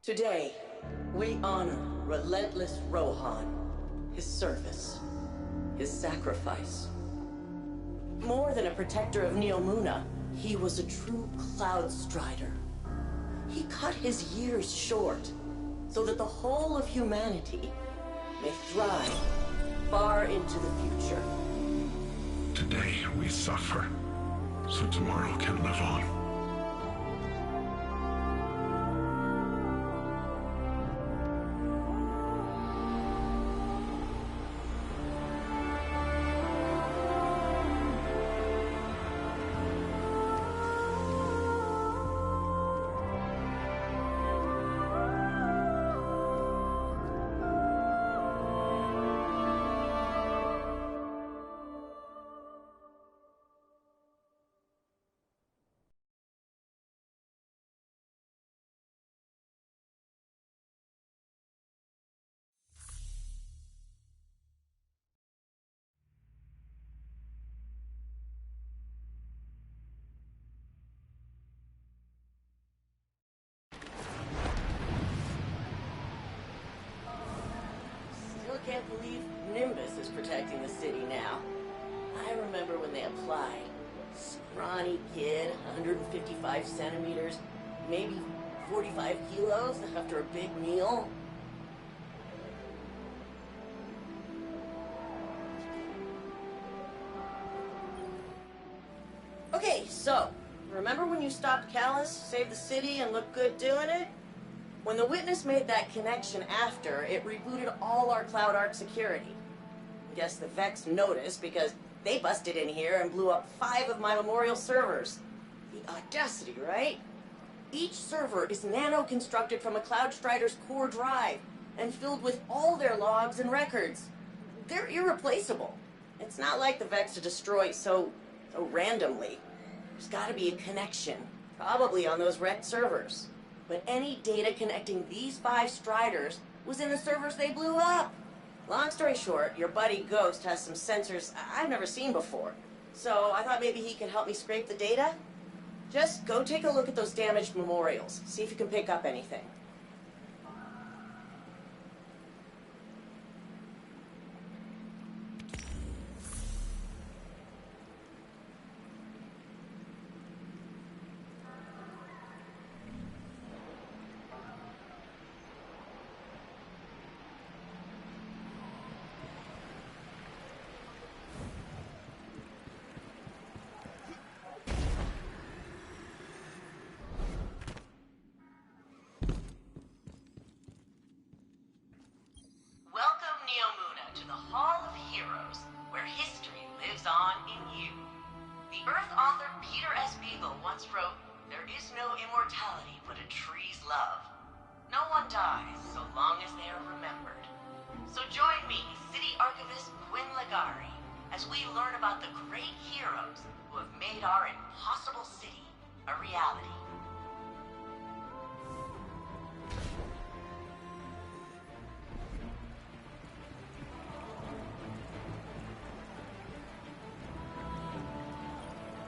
Today, we honor relentless Rohan, his service, his sacrifice. More than a protector of Neomuna, he was a true Cloud Strider. He cut his years short so that the whole of humanity may thrive far into the future. Today we suffer, so tomorrow can live on. Can't believe Nimbus is protecting the city now. I remember when they applied. Scrawny kid, 155 centimeters, maybe 45 kilos after a big meal. Okay, so, remember when you stopped Callus, saved the city, and looked good doing it? When the Witness made that connection after, it rebooted all our Cloud Arc security. Guess the Vex noticed because they busted in here and blew up 5 of my Memorial servers. The audacity, right? Each server is nano-constructed from a Cloud Strider's core drive and filled with all their logs and records. They're irreplaceable. It's not like the Vex to destroy so randomly. There's gotta be a connection, probably on those wrecked servers. But any data connecting these 5 Striders was in the servers they blew up. Long story short, your buddy Ghost has some sensors I've never seen before. So I thought maybe he could help me scrape the data. Just go take a look at those damaged memorials. See if you can pick up anything. As we learn about the great heroes who have made our impossible city a reality.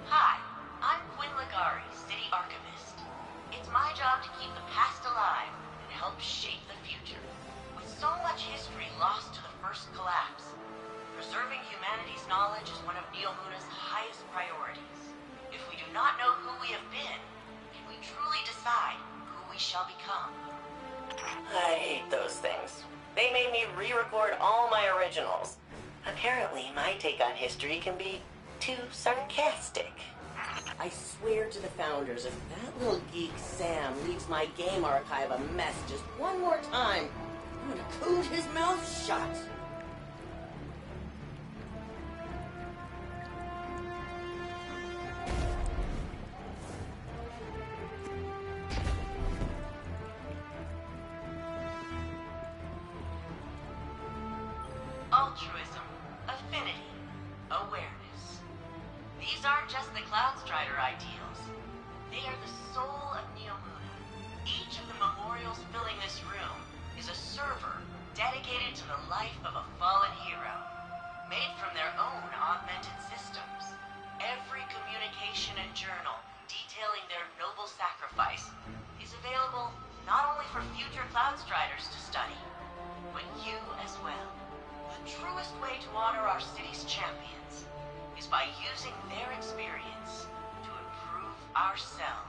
Hi, I'm Quinn Ligari, City Archivist. It's my job to keep the past alive and help shape the future. With so much history lost to the first collapse, preserving humanity's knowledge is one of Neomuna's highest priorities. If we do not know who we have been, can we truly decide who we shall become? I hate those things. They made me re-record all my originals. Apparently, my take on history can be too sarcastic. I swear to the founders, if that little geek Sam leaves my game archive a mess just one more time, I'm gonna coot his mouth shut. Altruism, affinity, awareness. These aren't just the Cloud Strider ideals. They are the soul of Neomuna. Each of the memorials filling this room is a server dedicated to the life of a fallen hero, made from their own augmented systems. Every communication and journal detailing their noble sacrifice is available not only for future Cloud Striders to study, but you as well. The truest way to honor our city's champions is by using their experience to improve ourselves.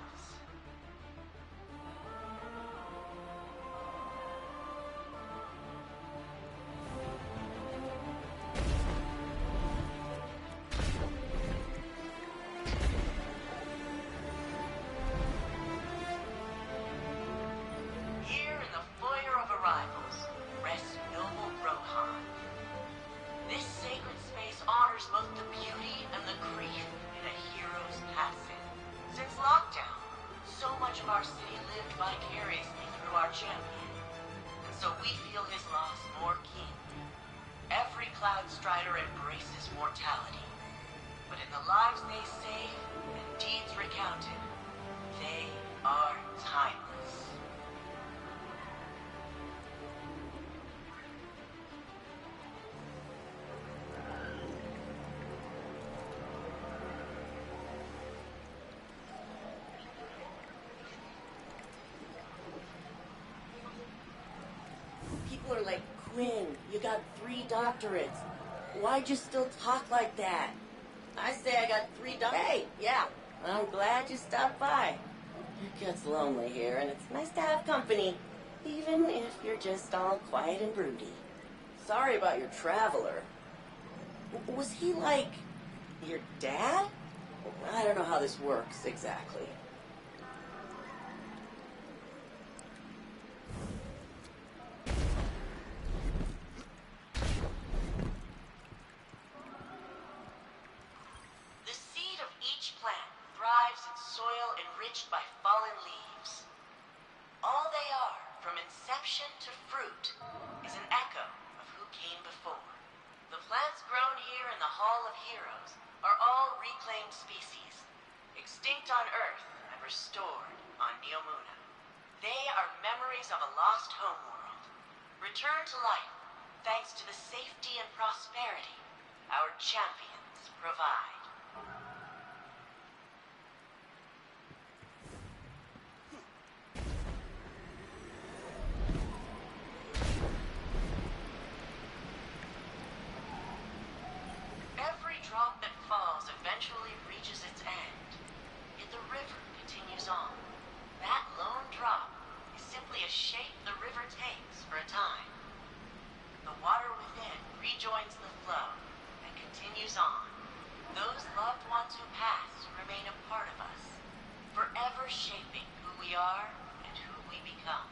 People are like, Quinn, you got 3 doctorates. Why'd you still talk like that? I say I got 3 Hey, yeah, I'm glad you stopped by. It gets lonely here, and it's nice to have company, even if you're just all quiet and broody. Sorry about your traveler. Was he like your dad? I don't know how this works exactly. By fallen leaves. All they are, from inception to fruit, is an echo of who came before. The plants grown here in the Hall of Heroes are all reclaimed species, extinct on Earth and restored on Neomuna. They are memories of a lost homeworld, returned to life thanks to the safety and prosperity our champions provide. Drop that falls eventually reaches its end, yet the river continues on. That lone drop is simply a shape the river takes for a time. The water within rejoins the flow and continues on. Those loved ones who passed remain a part of us, forever shaping who we are and who we become.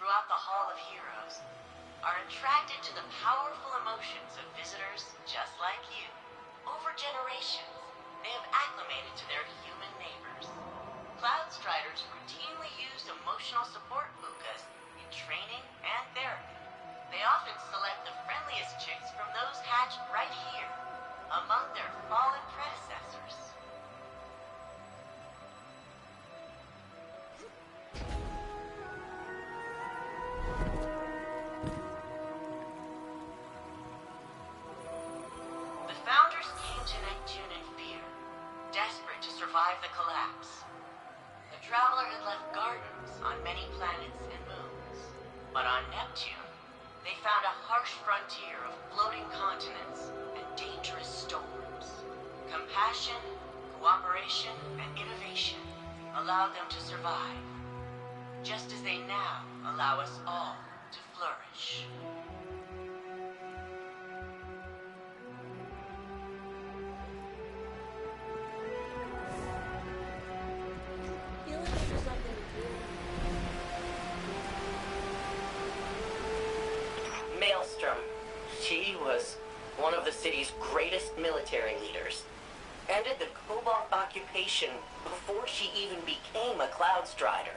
Throughout the Hall of Heroes are attracted to the powerful emotions of visitors just like you. Over generations, they have acclimated to their human neighbors. Cloud Striders routinely use emotional support pukas in training and therapy. They often select the friendliest chicks from those hatched right here, among their fallen predecessors. Survive the collapse. The Traveler had left gardens on many planets and moons. But on Neptune, they found a harsh frontier of floating continents and dangerous storms. Compassion, cooperation, and innovation allowed them to survive, just as they now allow us all to flourish. She was one of the city's greatest military leaders. Ended the Cobalt occupation before she even became a Cloud Strider.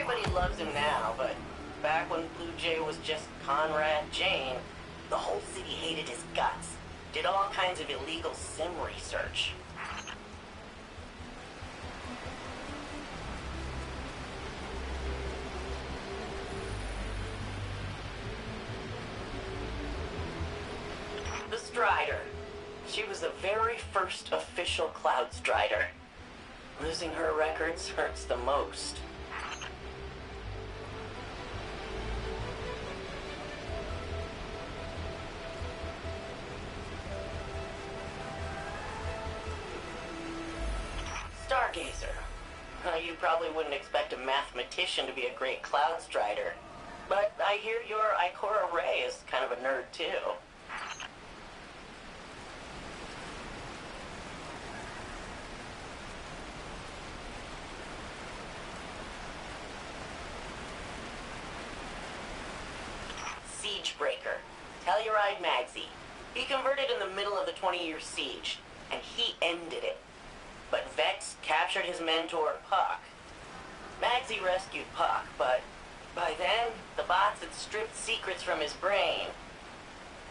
Everybody loves him now, but back when Blue Jay was just Conrad Jane, the whole city hated his guts. Did all kinds of illegal sim research. The Strider. She was the very first official Cloud Strider. Losing her records hurts the most. Stargazer. You probably wouldn't expect a mathematician to be a great Cloud Strider. But I hear your Ikora Ray is kind of a nerd too. Siegebreaker. Telluride Magsy. He converted in the middle of the 20-year siege, and he ended it. But Vex captured his mentor, Puck. Magsy rescued Puck, but by then, the bots had stripped secrets from his brain.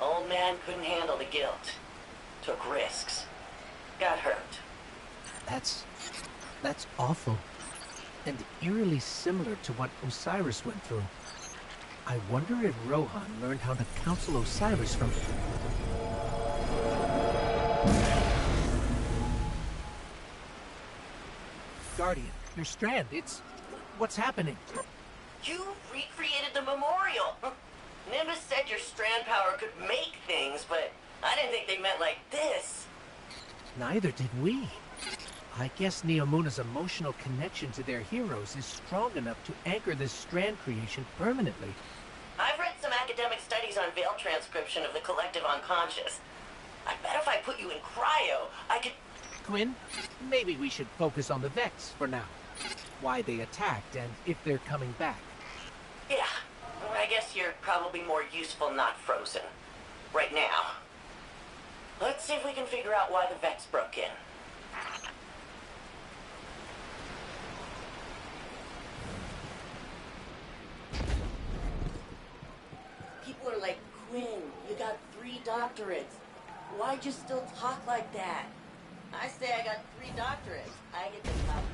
Old man couldn't handle the guilt. Took risks. Got hurt. That's awful. And eerily similar to what Osiris went through. I wonder if Rohan learned how to counsel Osiris from... Guardian, your strand, what's happening? You recreated the memorial. Nimbus said your strand power could make things, but I didn't think they meant like this. Neither did we. I guess Neomuna's emotional connection to their heroes is strong enough to anchor this strand creation permanently. I've read some academic studies on veil transcription of the collective unconscious. I bet if I put you in cryo, I could... Quinn, maybe we should focus on the Vex for now. Why they attacked and if they're coming back. Yeah, I guess you're probably more useful not frozen. Right now. Let's see if we can figure out why the Vex broke in. People are like, Quinn, you got 3 doctorates. Why'd you still talk like that? I say I got 3 doctorates. I get to talk.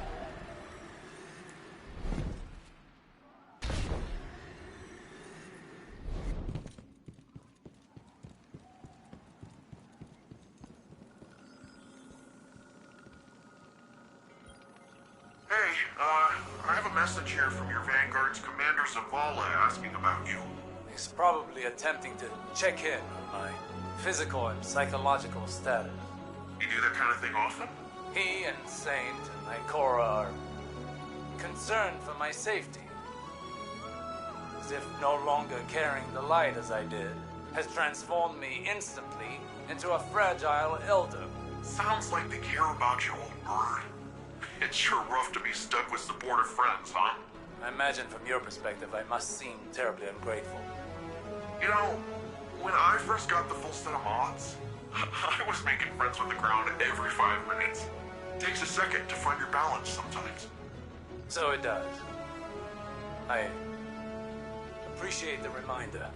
Hey, I have a message here from your Vanguard's Commander Zavala asking about you. He's probably attempting to check in on my physical and psychological status. You do that kind of thing often? He and Saint and Ikora are concerned for my safety. As if no longer carrying the light as I did has transformed me instantly into a fragile elder. Sounds like they care about you, old bird. It's sure rough to be stuck with supportive friends, huh? I imagine from your perspective I must seem terribly ungrateful. You know, when I first got the full set of mods, I was making friends with the ground every 5 minutes. Takes a second to find your balance sometimes. So it does. I appreciate the reminder.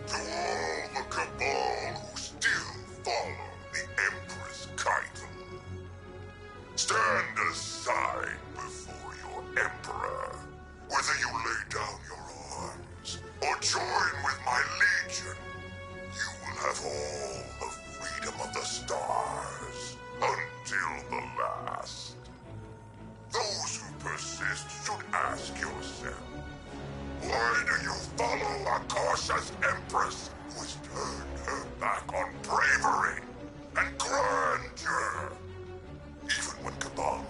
To all the Cabal who still follow the Empress Kaitel, stand aside before your Emperor. Whether you lay down your arms or join with my Legion, you will have all the freedom of the stars until the last. Those who persist should ask yourself, why do you follow Akasha's Empress, who has turned her back on bravery and grandeur? Even when Cabal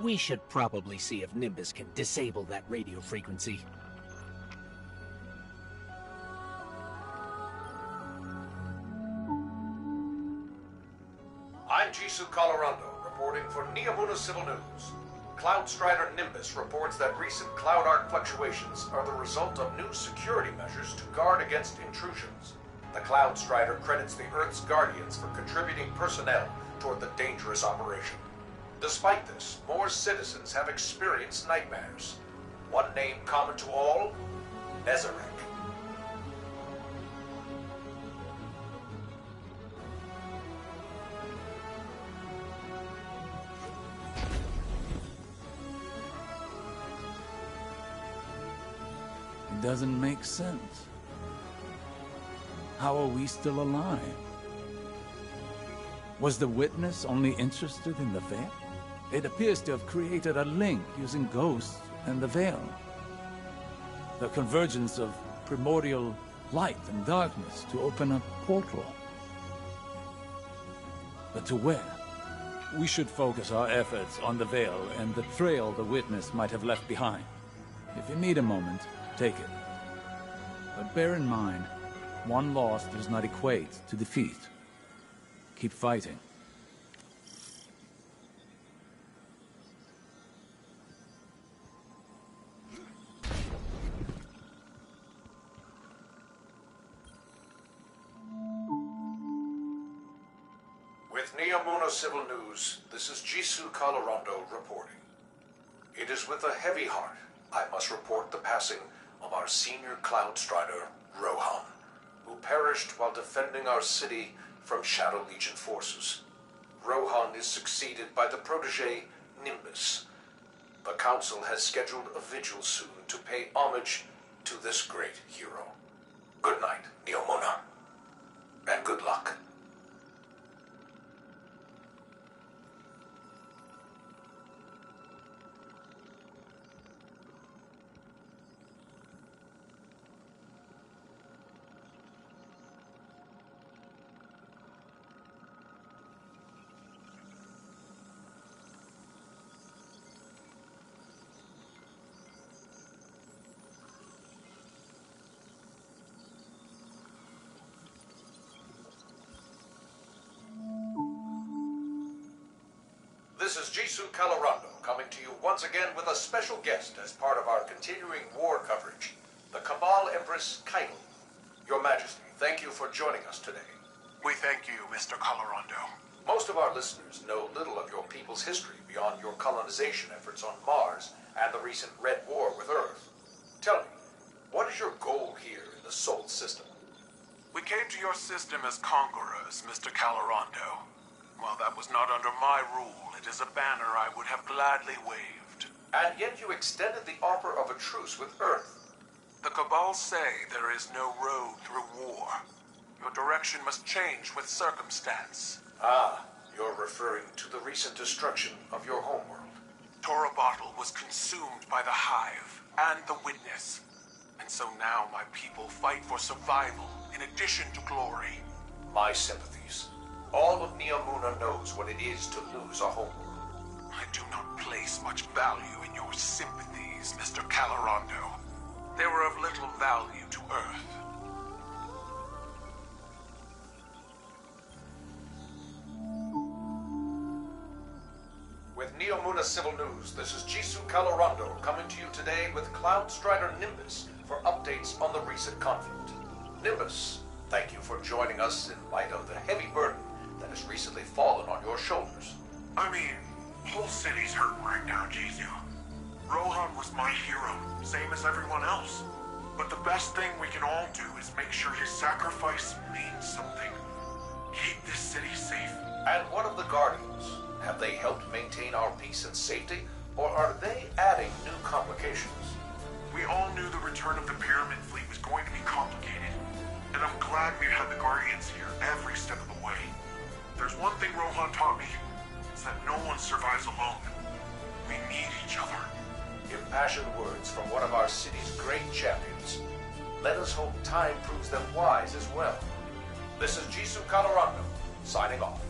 We should probably see if Nimbus can disable that radio frequency. I'm Jisoo Colorado, reporting for Neomuna Civil News. Cloud Strider Nimbus reports that recent cloud arc fluctuations are the result of new security measures to guard against intrusions. The Cloud Strider credits the Earth's Guardians for contributing personnel toward the dangerous operation. Despite this, more citizens have experienced nightmares. One name common to all? Nezarek. It doesn't make sense. How are we still alive? Was the witness only interested in the veil? It appears to have created a link using ghosts and the veil. The convergence of primordial light and darkness to open a portal. But to where? We should focus our efforts on the veil and the trail the witness might have left behind. If you need a moment, take it. But bear in mind, one loss does not equate to defeat. Keep fighting. With Neomuna Civil News, this is Jisoo Colorado reporting. It is with a heavy heart I must report the passing of our senior Cloud Strider, Rohan, who perished while defending our city from Shadow Legion forces. Rohan is succeeded by the protege, Nimbus. The Council has scheduled a vigil soon to pay homage to this great hero. Good night, Neomuna, and good luck. This is Jisoo Colorado coming to you once again with a special guest as part of our continuing war coverage, the Cabal Empress Keitel. Your Majesty, thank you for joining us today. We thank you, Mr. Colorado. Most of our listeners know little of your people's history beyond your colonization efforts on Mars and the recent Red War with Earth. Tell me, what is your goal here in the Sol system? We came to your system as conquerors, Mr. Colorado. While that was not under my rule, it is a banner I would have gladly waved. And yet you extended the offer of a truce with Earth. The Cabal say there is no road through war. Your direction must change with circumstance. Ah, you're referring to the recent destruction of your homeworld. Torabottle was consumed by the Hive and the Witness. And so now my people fight for survival in addition to glory. My sympathies. All of Neomuna knows what it is to lose a homeworld. I do not place much value in your sympathies, Mr. Colorado. They were of little value to Earth. With Neomuna Civil News, this is Jisoo Colorado coming to you today with Cloud Strider Nimbus for updates on the recent conflict. Nimbus, thank you for joining us in light of the heavy burden that has recently fallen on your shoulders. I mean, whole city's hurting right now, Jisoo. Rohan was my hero, same as everyone else. But the best thing we can all do is make sure his sacrifice means something. Keep this city safe. And what of the Guardians? Have they helped maintain our peace and safety, or are they adding new complications? We all knew the return of the Pyramid Fleet was going to be complicated, and I'm glad we had the Guardians here every step of the way. There's one thing Rohan taught me, it's that no one survives alone. We need each other. Impassioned words from one of our city's great champions. Let us hope time proves them wise as well. This is Jisoo Colorado, signing off.